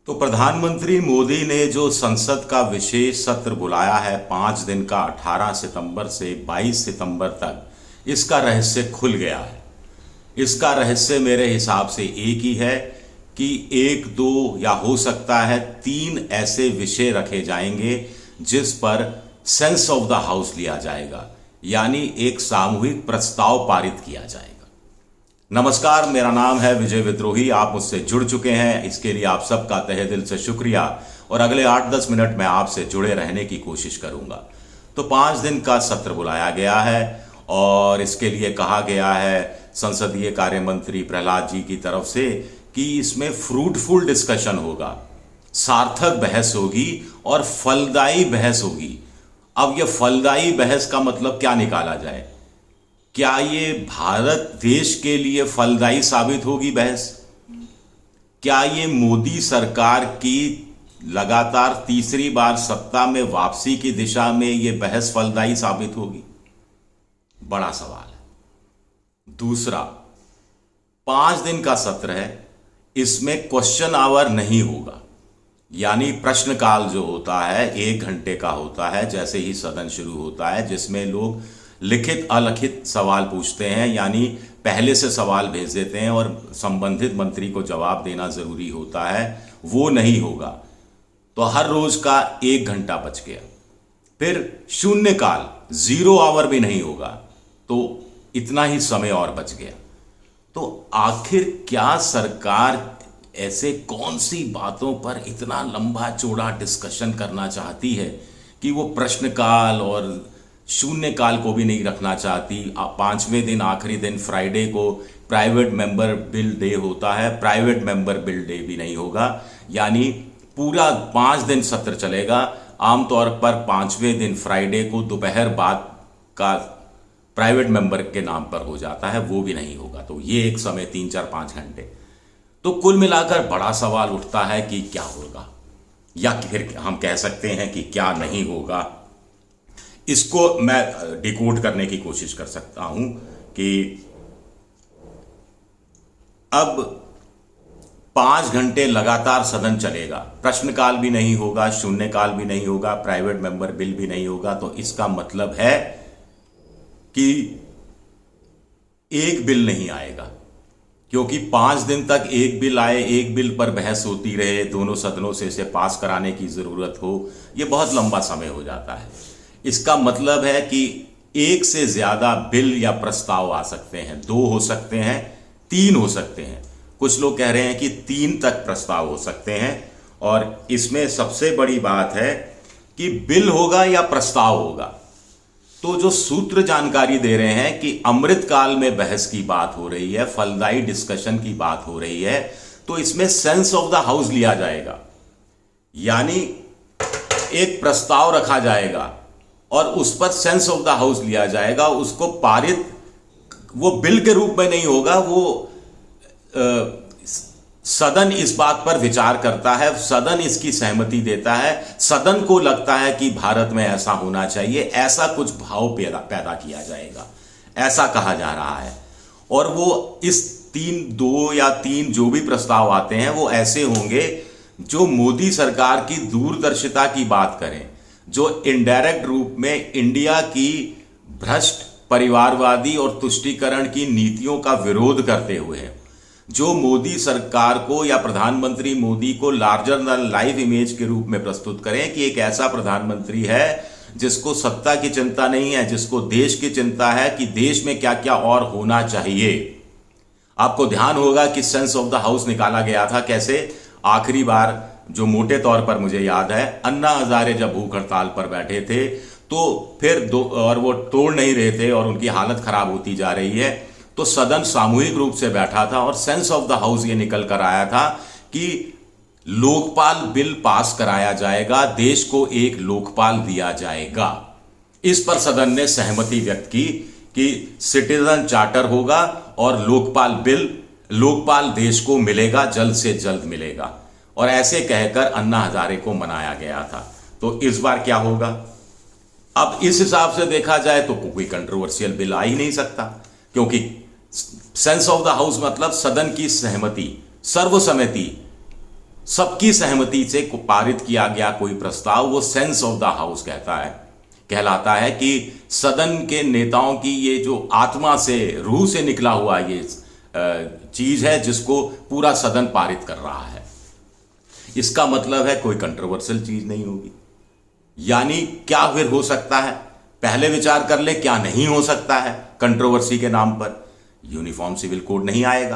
तो प्रधानमंत्री मोदी ने जो संसद का विशेष सत्र बुलाया है 5 दिन का 18 सितंबर से 22 सितंबर तक, इसका रहस्य खुल गया है। इसका रहस्य मेरे हिसाब से एक ही है कि 1, 2 या हो सकता है 3 ऐसे विषय रखे जाएंगे जिस पर सेंस ऑफ द हाउस लिया जाएगा, यानी एक सामूहिक प्रस्ताव पारित किया जाएगा। नमस्कार, मेरा नाम है विजय विद्रोही। आप मुझसे जुड़ चुके हैं, इसके लिए आप सबका तहे दिल से शुक्रिया। और अगले 8-10 मिनट में आपसे जुड़े रहने की कोशिश करूंगा। तो 5 दिन का सत्र बुलाया गया है और इसके लिए कहा गया है संसदीय कार्य मंत्री प्रहलाद जी की तरफ से कि इसमें फ्रूटफुल डिस्कशन होगा, सार्थक बहस होगी और फलदायी बहस होगी। अब यह फलदायी बहस का मतलब क्या निकाला जाए? क्या ये भारत देश के लिए फलदायी साबित होगी बहस? क्या ये मोदी सरकार की लगातार तीसरी बार सत्ता में वापसी की दिशा में ये बहस फलदायी साबित होगी? बड़ा सवाल है। दूसरा, 5 दिन का सत्र है, इसमें क्वेश्चन आवर नहीं होगा, यानी प्रश्नकाल जो होता है 1 घंटे का होता है जैसे ही सदन शुरू होता है, जिसमें लोग लिखित अलिखित सवाल पूछते हैं, यानी पहले से सवाल भेज देते हैं और संबंधित मंत्री को जवाब देना जरूरी होता है, वो नहीं होगा। तो हर रोज का 1 घंटा बच गया। फिर शून्यकाल, 0 आवर भी नहीं होगा, तो इतना ही समय और बच गया। तो आखिर क्या सरकार ऐसे कौन सी बातों पर इतना लंबा चौड़ा डिस्कशन करना चाहती है कि वो प्रश्नकाल और शून्यकाल को भी नहीं रखना चाहती? 5वें दिन, आखिरी दिन फ्राइडे को प्राइवेट मेंबर बिल डे होता है, प्राइवेट मेंबर बिल डे भी नहीं होगा, यानी पूरा 5 दिन सत्र चलेगा। आमतौर पर 5वें दिन फ्राइडे को दोपहर बाद का प्राइवेट मेंबर के नाम पर हो जाता है, वो भी नहीं होगा। तो ये एक समय 3, 4, 5 घंटे। तो कुल मिलाकर बड़ा सवाल उठता है कि क्या होगा, या फिर हम कह सकते हैं कि क्या नहीं होगा। इसको मैं डिकोड करने की कोशिश कर सकता हूं कि अब 5 घंटे लगातार सदन चलेगा, प्रश्नकाल भी नहीं होगा, शून्यकाल भी नहीं होगा, प्राइवेट मेंबर बिल भी नहीं होगा। तो इसका मतलब है कि एक बिल नहीं आएगा, क्योंकि 5 दिन तक एक बिल आए, एक बिल पर बहस होती रहे, दोनों सदनों से इसे पास कराने की जरूरत हो, यह बहुत लंबा समय हो जाता है। इसका मतलब है कि 1 से ज्यादा बिल या प्रस्ताव आ सकते हैं, 2 हो सकते हैं, 3 हो सकते हैं। कुछ लोग कह रहे हैं कि 3 तक प्रस्ताव हो सकते हैं। और इसमें सबसे बड़ी बात है कि बिल होगा या प्रस्ताव होगा। तो जो सूत्र जानकारी दे रहे हैं कि अमृतकाल में बहस की बात हो रही है, फलदायी डिस्कशन की बात हो रही है, तो इसमें सेंस ऑफ द हाउस लिया जाएगा, यानी एक प्रस्ताव रखा जाएगा और उस पर सेंस ऑफ द हाउस लिया जाएगा। उसको पारित, वो बिल के रूप में नहीं होगा, वो सदन इस बात पर विचार करता है, सदन इसकी सहमति देता है, सदन को लगता है कि भारत में ऐसा होना चाहिए, ऐसा कुछ भाव पैदा किया जाएगा, ऐसा कहा जा रहा है। और वो इस 2 या 3 जो भी प्रस्ताव आते हैं वो ऐसे होंगे जो मोदी सरकार की दूरदर्शिता की बात करें, जो इनडायरेक्ट रूप में इंडिया की भ्रष्ट परिवारवादी और तुष्टीकरण की नीतियों का विरोध करते हुए हैं, जो मोदी सरकार को या प्रधानमंत्री मोदी को लार्जर देन लाइफ इमेज के रूप में प्रस्तुत करें कि एक ऐसा प्रधानमंत्री है जिसको सत्ता की चिंता नहीं है, जिसको देश की चिंता है कि देश में क्या क्या और होना चाहिए। आपको ध्यान होगा कि सेंस ऑफ द हाउस निकाला गया था कैसे? आखिरी बार जो मोटे तौर पर मुझे याद है, अन्ना हजारे जब भूख हड़ताल पर बैठे थे तो फिर और वो तोड़ नहीं रहे थे और उनकी हालत खराब होती जा रही है, तो सदन सामूहिक रूप से बैठा था और सेंस ऑफ द हाउस ये निकल कर आया था कि लोकपाल बिल पास कराया जाएगा, देश को एक लोकपाल दिया जाएगा। इस पर सदन ने सहमति व्यक्त की कि सिटीजन चार्टर होगा और लोकपाल देश को मिलेगा, जल्द से जल्द मिलेगा। और ऐसे कहकर अन्ना हजारे को मनाया गया था। तो इस बार क्या होगा? अब इस हिसाब से देखा जाए तो कोई कंट्रोवर्शियल बिल आ ही नहीं सकता, क्योंकि सेंस ऑफ द हाउस मतलब सदन की सहमति, सर्वसम्मति, सबकी सहमति से पारित किया गया कोई प्रस्ताव वो सेंस ऑफ द हाउस कहलाता है कि सदन के नेताओं की ये जो आत्मा से, रूह से निकला हुआ ये चीज है जिसको पूरा सदन पारित कर रहा है। इसका मतलब है कोई कंट्रोवर्शियल चीज नहीं होगी। यानी क्या फिर हो सकता है, पहले विचार कर ले क्या नहीं हो सकता है कंट्रोवर्सी के नाम पर। यूनिफॉर्म सिविल कोड नहीं आएगा,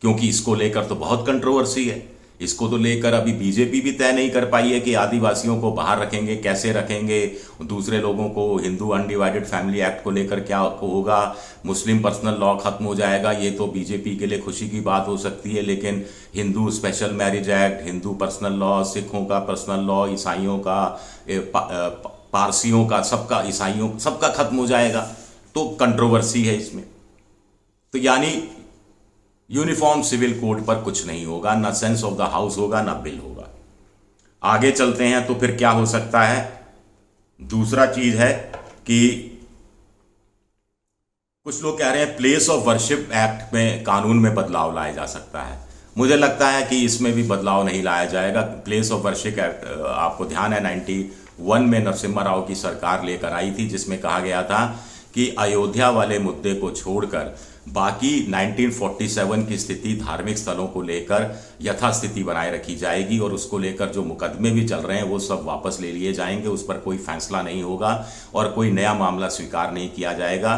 क्योंकि इसको लेकर तो बहुत कंट्रोवर्सी है। इसको तो लेकर अभी बीजेपी भी तय नहीं कर पाई है कि आदिवासियों को बाहर रखेंगे, कैसे रखेंगे, दूसरे लोगों को, हिंदू अनडिवाइडेड फैमिली एक्ट को लेकर क्या होगा, मुस्लिम पर्सनल लॉ खत्म हो जाएगा। ये तो बीजेपी के लिए खुशी की बात हो सकती है, लेकिन Hindu special marriage act, Hindu personal law, सिखों का पर्सनल लॉ, ईसाइयों का, पारसियों का, सबका, ईसाइयों सबका खत्म हो जाएगा। तो कंट्रोवर्सी है इसमें। तो यानी यूनिफॉर्म सिविल कोड पर कुछ नहीं होगा, ना सेंस ऑफ द हाउस होगा, ना बिल होगा। आगे चलते हैं तो फिर क्या हो सकता है। दूसरा चीज है कि कुछ लोग कह रहे हैं प्लेस ऑफ वर्शिप एक्ट में, कानून में बदलाव लाया जा सकता है। मुझे लगता है कि इसमें भी बदलाव नहीं लाया जाएगा। प्लेस ऑफ वर्शिप एक्ट, आपको ध्यान है 91 में नरसिम्हा राव की सरकार लेकर आई थी, जिसमें कहा गया था कि अयोध्या वाले मुद्दे को छोड़कर बाकी 1947 की स्थिति धार्मिक स्थलों को लेकर यथास्थिति बनाए रखी जाएगी, और उसको लेकर जो मुकदमे भी चल रहे हैं वो सब वापस ले लिए जाएंगे। उस पर कोई फैसला नहीं होगा और कोई नया मामला स्वीकार नहीं किया जाएगा।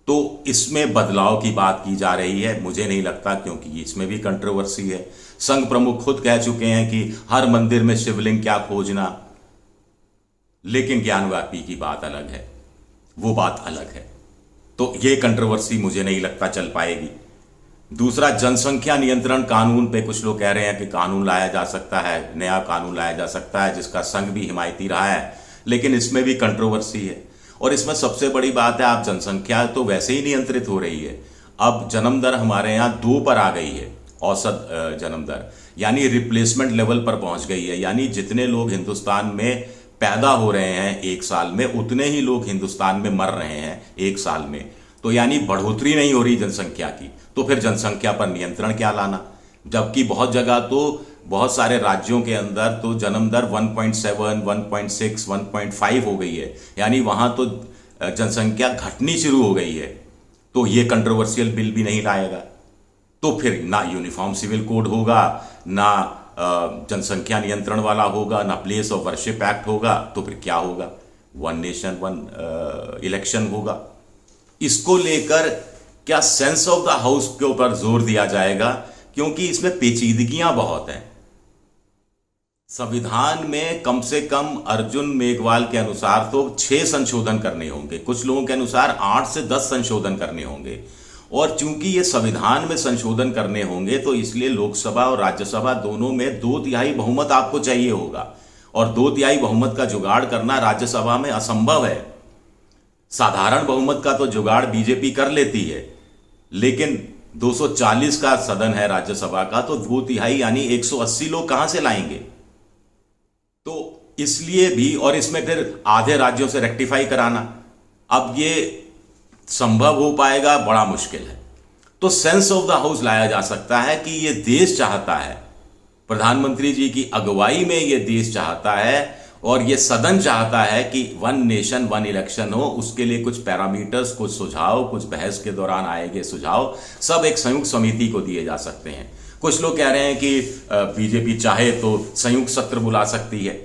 तो इसमें बदलाव की बात की जा रही है, मुझे नहीं लगता, क्योंकि इसमें भी कंट्रोवर्सी है। संघ प्रमुख खुद कह चुके हैं कि हर मंदिर में शिवलिंग क्या खोजना, लेकिन ज्ञानव्यापी की बात अलग है, वो बात अलग है। तो ये कंट्रोवर्सी मुझे नहीं लगता चल पाएगी। दूसरा, जनसंख्या नियंत्रण कानून पे कुछ लोग कह रहे हैं कि कानून लाया जा सकता है, नया कानून लाया जा सकता है, जिसका संघ भी हिमायती रहा है, लेकिन इसमें भी कंट्रोवर्सी है। और इसमें सबसे बड़ी बात है, आप जनसंख्या तो वैसे ही नियंत्रित हो रही है। अब जन्म दर हमारे यहाँ 2 पर आ गई है, औसत जन्म दर, यानी रिप्लेसमेंट लेवल पर पहुंच गई है। यानी जितने लोग हिंदुस्तान में पैदा हो रहे हैं एक साल में, उतने ही लोग हिंदुस्तान में मर रहे हैं एक साल में। तो यानी बढ़ोतरी नहीं हो रही जनसंख्या की। तो फिर जनसंख्या पर नियंत्रण क्या लाना, जबकि बहुत जगह तो, बहुत सारे राज्यों के अंदर तो जन्म दर 1.7, 1.6, 1.5 हो गई है, यानी वहां तो जनसंख्या घटनी शुरू हो गई है। तो ये कंट्रोवर्शियल बिल भी नहीं लाएगा। तो फिर ना यूनिफॉर्म सिविल कोड होगा, ना जनसंख्या नियंत्रण वाला होगा, ना प्लेस ऑफ वर्शिप एक्ट होगा। तो फिर क्या होगा, 1 नेशन 1 इलेक्शन होगा। इसको लेकर क्या सेंस ऑफ द हाउस के ऊपर जोर दिया जाएगा, क्योंकि इसमें पेचीदगियां बहुत हैं। संविधान में कम से कम अर्जुन मेघवाल के अनुसार तो 6 संशोधन करने होंगे, कुछ लोगों के अनुसार 8 से 10 संशोधन करने होंगे। और चूंकि ये संविधान में संशोधन करने होंगे, तो इसलिए लोकसभा और राज्यसभा दोनों में 2/3 बहुमत आपको चाहिए होगा, और 2/3 बहुमत का जुगाड़ करना राज्यसभा में असंभव है। साधारण बहुमत का तो जुगाड़ बीजेपी कर लेती है, लेकिन 240 का सदन है राज्यसभा का, तो 2/3 यानी 180 लोग कहां से लाएंगे। तो इसलिए भी, और इसमें फिर आधे राज्यों से रेक्टिफाई कराना, अब ये संभव हो पाएगा, बड़ा मुश्किल है। तो सेंस ऑफ द हाउस लाया जा सकता है कि ये देश चाहता है, प्रधानमंत्री जी की अगुवाई में ये देश चाहता है, और ये सदन चाहता है कि 1 नेशन 1 इलेक्शन हो। उसके लिए कुछ पैरामीटर्स, कुछ सुझाव, कुछ बहस के दौरान आएंगे सुझाव, सब एक संयुक्त समिति को दिए जा सकते हैं। कुछ लोग कह रहे हैं कि बीजेपी चाहे तो संयुक्त सत्र बुला सकती है।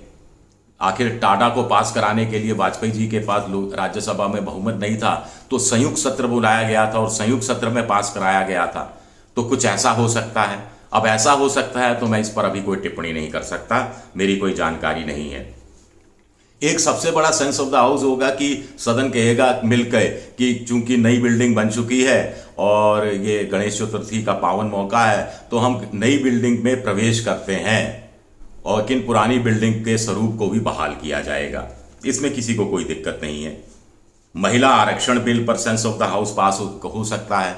आखिर टाटा को पास कराने के लिए वाजपेयी जी के पास राज्यसभा में बहुमत नहीं था, तो संयुक्त सत्र बुलाया गया था और संयुक्त सत्र में पास कराया गया था। तो कुछ ऐसा हो सकता है। अब ऐसा हो सकता है तो मैं इस पर अभी कोई टिप्पणी नहीं कर सकता, मेरी कोई जानकारी नहीं है। एक सबसे बड़ा सेंस ऑफ द हाउस होगा कि सदन कहेगा मिलकर कि चूंकि नई बिल्डिंग बन चुकी है और ये गणेश चतुर्थी का पावन मौका है, तो हम नई बिल्डिंग में प्रवेश करते हैं, और किन पुरानी बिल्डिंग के स्वरूप को भी बहाल किया जाएगा। इसमें किसी को कोई दिक्कत नहीं है। महिला आरक्षण बिल पर सेंस ऑफ द हाउस पास हो सकता है।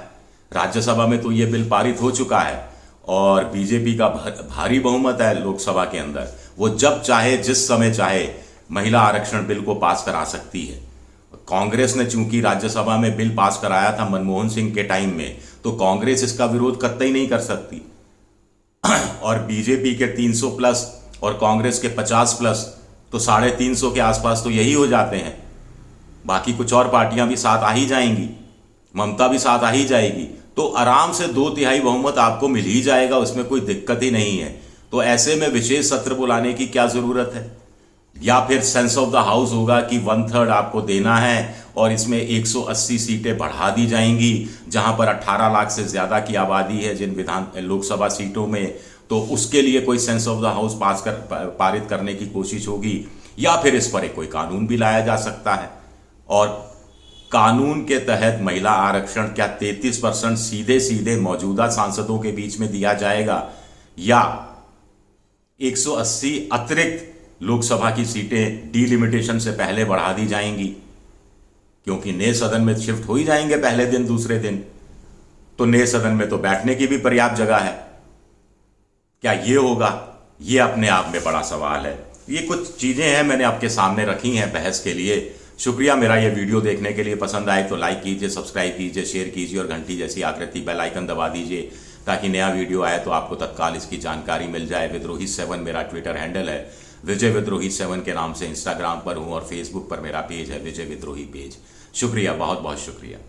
राज्यसभा में तो ये बिल पारित हो चुका है, और बीजेपी का भारी बहुमत है लोकसभा के अंदर, वो जब चाहे जिस समय चाहे महिला आरक्षण बिल को पास करा सकती है। कांग्रेस ने चूंकि राज्यसभा में बिल पास कराया था मनमोहन सिंह के टाइम में, तो कांग्रेस इसका विरोध कतई नहीं कर सकती। और बीजेपी के 300 प्लस और कांग्रेस के 50 प्लस, तो 350 के आसपास तो यही हो जाते हैं। बाकी कुछ और पार्टियां भी साथ आ ही जाएंगी, ममता भी साथ आ ही जाएगी, तो आराम से 2/3 बहुमत आपको मिल ही जाएगा, उसमें कोई दिक्कत ही नहीं है। तो ऐसे में विशेष सत्र बुलाने की क्या जरूरत है? या फिर सेंस ऑफ द हाउस होगा कि 1/3 आपको देना है और इसमें 180 सीटें बढ़ा दी जाएंगी, जहां पर 18 लाख से ज्यादा की आबादी है जिन लोकसभा सीटों में, तो उसके लिए कोई सेंस ऑफ द हाउस पारित करने की कोशिश होगी। या फिर इस पर एक कोई कानून भी लाया जा सकता है, और कानून के तहत महिला आरक्षण क्या 33% सीधे सीधे मौजूदा सांसदों के बीच में दिया जाएगा, या 180 अतिरिक्त लोकसभा की सीटें डीलिमिटेशन से पहले बढ़ा दी जाएंगी, क्योंकि नए सदन में शिफ्ट हो ही जाएंगे पहले दिन दूसरे दिन, तो नए सदन में तो बैठने की भी पर्याप्त जगह है। क्या ये होगा? ये अपने आप में बड़ा सवाल है। ये कुछ चीजें हैं मैंने आपके सामने रखी हैं बहस के लिए। शुक्रिया मेरा ये वीडियो देखने के लिए। पसंद आए तो लाइक कीजिए, सब्सक्राइब कीजिए, शेयर कीजिए और घंटी जैसी आकृति बेल आइकन दबा दीजिए, ताकि नया वीडियो आए तो आपको तत्काल इसकी जानकारी मिल जाए। विद्रोही 7 मेरा ट्विटर हैंडल है, विजय विद्रोही 7 के नाम से इंस्टाग्राम पर हूँ, और फेसबुक पर मेरा पेज है विजय विद्रोही पेज। शुक्रिया, बहुत बहुत शुक्रिया।